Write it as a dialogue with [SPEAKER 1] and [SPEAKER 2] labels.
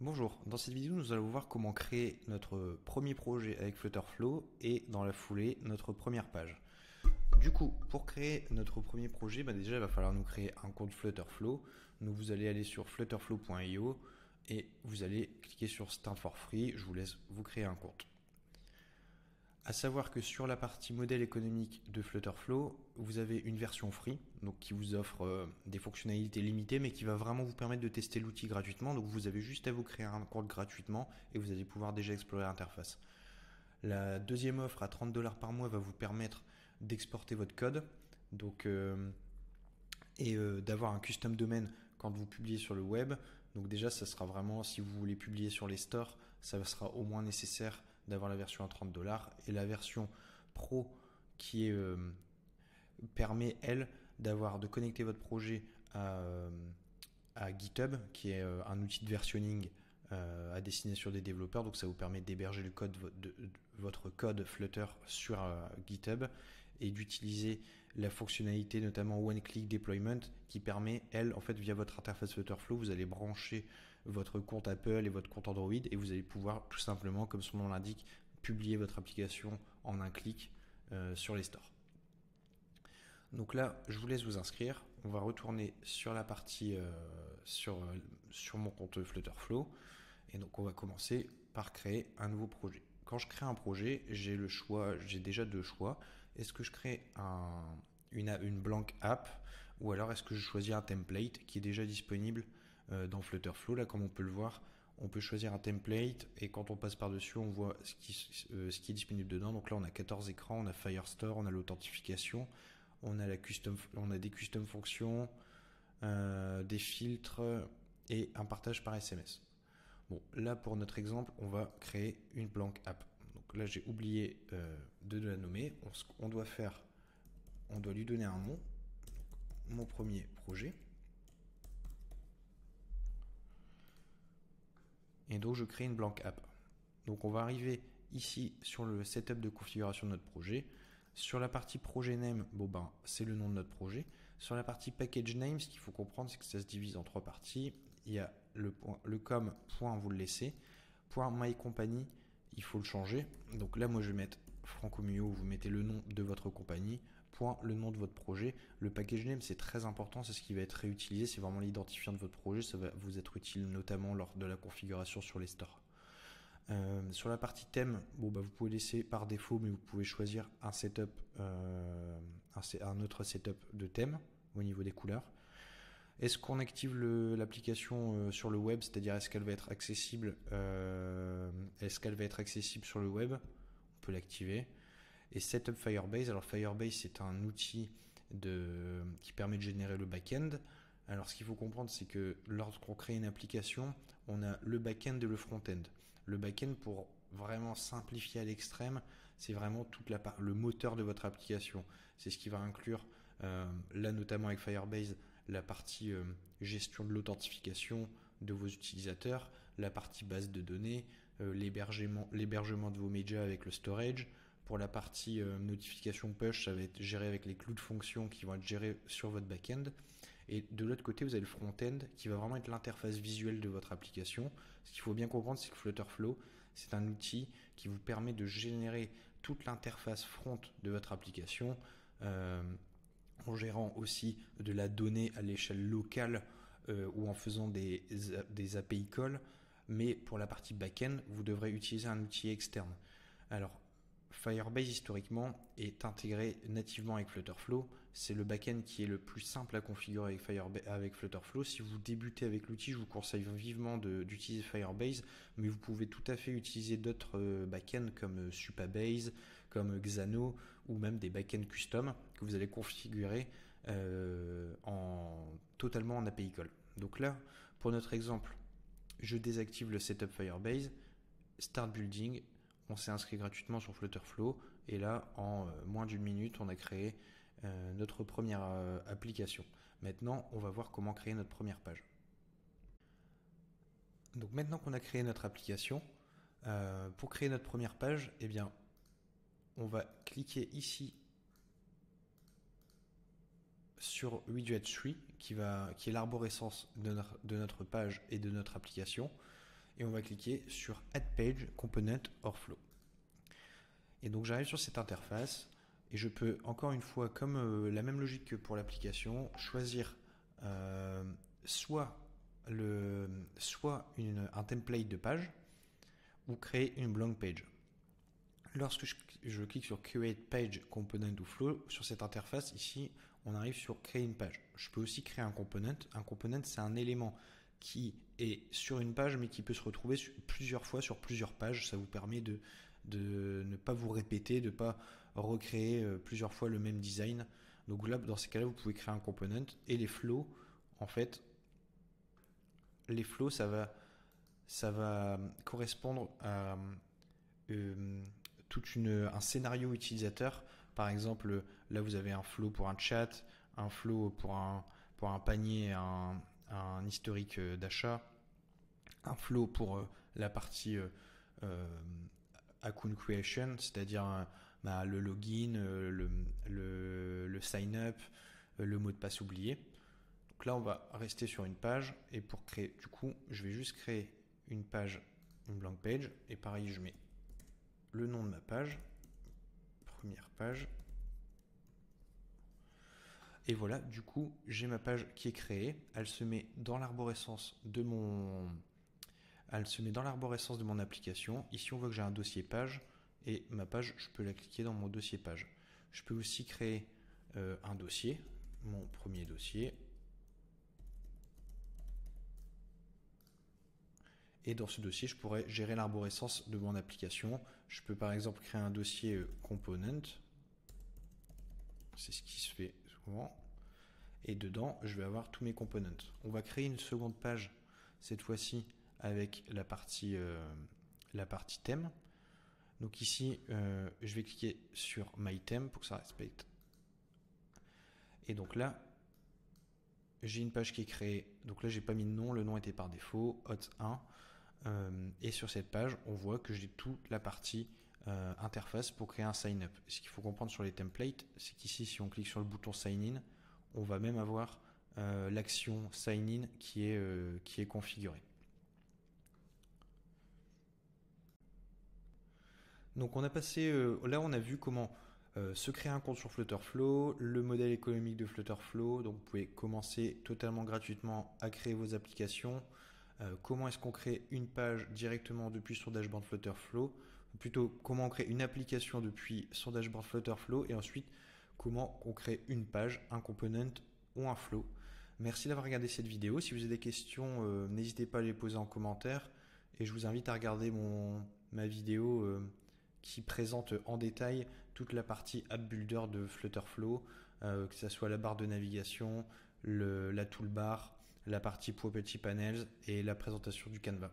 [SPEAKER 1] Bonjour, dans cette vidéo nous allons voir comment créer notre premier projet avec Flutterflow et dans la foulée notre première page. Du coup, pour créer notre premier projet, déjà il va falloir nous créer un compte Flutterflow. Donc vous allez aller sur flutterflow.io et vous allez cliquer sur Start for Free, je vous laisse vous créer un compte. À savoir que sur la partie modèle économique de Flutterflow, vous avez une version free, donc qui vous offre des fonctionnalités limitées, mais qui va vraiment vous permettre de tester l'outil gratuitement. Donc vous avez juste à vous créer un compte gratuitement et vous allez pouvoir déjà explorer l'interface. La deuxième offre à 30$ par mois va vous permettre d'exporter votre code, d'avoir un custom domain quand vous publiez sur le web. Donc déjà, ça sera vraiment, si vous voulez publier sur les stores, ça sera au moins nécessaire d'avoir la version à 30$ et la version pro qui permet, elle, de connecter votre projet à GitHub, qui est un outil de versionning à destination des développeurs. Donc ça vous permet d'héberger le code votre code Flutter sur GitHub et d'utiliser la fonctionnalité notamment One Click Deployment qui permet, elle, en fait, via votre interface Flutterflow, vous allez brancher votre compte Apple et votre compte Android et vous allez pouvoir tout simplement, comme son nom l'indique, publier votre application en un clic sur les stores. Donc là, je vous laisse vous inscrire. On va retourner sur la partie sur mon compte Flutterflow. Et donc, on va commencer par créer un nouveau projet. Quand je crée un projet, j'ai déjà deux choix. Est-ce que je crée une blank app ou alors est-ce que je choisis un template qui est déjà disponible dans Flutterflow. Là, comme on peut le voir, on peut choisir un template et quand on passe par-dessus, on voit ce qui est disponible dedans. Donc là, on a 14 écrans, on a Firestore, on a l'authentification, on a des custom fonctions, des filtres et un partage par SMS. Bon, là pour notre exemple, on va créer une blank app. Donc là, j'ai oublié de la nommer. On doit lui donner un nom. Donc, mon premier projet. Et donc je crée une blank app. Donc on va arriver ici sur le setup de configuration de notre projet. Sur la partie projet name, c'est le nom de notre projet. Sur la partie package name, ce qu'il faut comprendre, c'est que ça se divise en trois parties. Il y a le com, vous le laissez. My company, il faut le changer. Donc là, moi, je vais mettre Franco Mio, vous mettez le nom de votre compagnie, le nom de votre projet. Le package name, c'est très important, c'est ce qui va être réutilisé, c'est vraiment l'identifiant de votre projet, ça va vous être utile notamment lors de la configuration sur les stores. Sur la partie thème, vous pouvez laisser par défaut, mais vous pouvez choisir un setup, un autre setup de thème au niveau des couleurs. Est-ce qu'on active l'application sur le web, c'est-à-dire est-ce qu'elle va être accessible sur le web? On peut l'activer. Et Setup Firebase. Alors Firebase, c'est un outil qui permet de générer le back-end. Alors ce qu'il faut comprendre, c'est que lorsqu'on crée une application, on a le back-end et le front-end. Le back-end, pour vraiment simplifier à l'extrême, c'est vraiment le moteur de votre application. C'est ce qui va inclure, là notamment avec Firebase, la partie gestion de l'authentification de vos utilisateurs, la partie base de données, l'hébergement de vos médias avec le storage. Pour la partie notification push, ça va être géré avec les clous de fonctions qui vont être gérés sur votre back-end. Et de l'autre côté, vous avez le front-end qui va vraiment être l'interface visuelle de votre application. Ce qu'il faut bien comprendre, c'est que Flutterflow, c'est un outil qui vous permet de générer toute l'interface front de votre application en gérant aussi de la donnée à l'échelle locale ou en faisant des API calls. Mais pour la partie back-end, vous devrez utiliser un outil externe. Alors, Firebase historiquement est intégré nativement avec Flutterflow. C'est le back-end qui est le plus simple à configurer avec Flutterflow. Si vous débutez avec l'outil, je vous conseille vivement d'utiliser Firebase, mais vous pouvez tout à fait utiliser d'autres back-ends comme Supabase, comme Xano ou même des back-ends custom que vous allez configurer totalement en API call. Donc là, pour notre exemple, je désactive le setup Firebase, start building. On s'est inscrit gratuitement sur Flutterflow et là, en moins d'une minute, on a créé notre première application. Maintenant, on va voir comment créer notre première page. Donc maintenant qu'on a créé notre application, pour créer notre première page, on va cliquer ici sur Widget 3 qui est l'arborescence de notre page et de notre application. et on va cliquer sur Add Page, Component or Flow. Et donc j'arrive sur cette interface et je peux encore une fois, comme la même logique que pour l'application, choisir soit un template de page ou créer une blank page. Lorsque je clique sur Create Page, Component ou Flow, sur cette interface, ici, on arrive sur Créer une page. Je peux aussi créer un component. Un component, c'est un élément qui est sur une page, mais qui peut se retrouver plusieurs fois sur plusieurs pages. Ça vous permet de ne pas vous répéter, de ne pas recréer plusieurs fois le même design. Donc là, dans ces cas-là, vous pouvez créer un component. Et les flows, en fait, les flows, ça va correspondre à un scénario utilisateur. Par exemple, là vous avez un flow pour un chat, un flow pour un panier, un historique d'achat, un flow pour la partie account creation, c'est-à-dire le login, le sign up, le mot de passe oublié. Donc là on va rester sur une page et pour créer, du coup je vais juste créer une page, une blank page, et pareil je mets le nom de ma page, première page, et voilà, du coup j'ai ma page qui est créée. Elle se met dans l'arborescence de mon application. Ici on voit que j'ai un dossier page et ma page, je peux la cliquer dans mon dossier page. Je peux aussi créer un dossier, mon premier dossier. Et dans ce dossier, je pourrais gérer l'arborescence de mon application. Je peux par exemple créer un dossier component. C'est ce qui se fait souvent. Et dedans, je vais avoir tous mes components. On va créer une seconde page, cette fois-ci avec la partie thème. Donc ici, je vais cliquer sur My Theme pour que ça respecte. Et donc là, j'ai une page qui est créée. Donc là, j'ai pas mis de nom, le nom était par défaut, hot 1. Et sur cette page, on voit que j'ai toute la partie interface pour créer un sign-up. Ce qu'il faut comprendre sur les templates, c'est qu'ici, si on clique sur le bouton sign-in, on va même avoir l'action sign-in qui est configurée. Donc on a passé, là on a vu comment se créer un compte sur Flutterflow, le modèle économique de Flutterflow. Donc vous pouvez commencer totalement gratuitement à créer vos applications. Comment est-ce qu'on crée une page directement depuis son dashboard Flutterflow, plutôt comment on crée une application depuis son dashboard Flutterflow, et ensuite comment on crée une page, un component ou un flow. Merci d'avoir regardé cette vidéo. Si vous avez des questions, n'hésitez pas à les poser en commentaire, et je vous invite à regarder ma vidéo qui présente en détail toute la partie App Builder de Flutterflow, que ce soit la barre de navigation, la toolbar, la partie Property Panels et la présentation du Canva.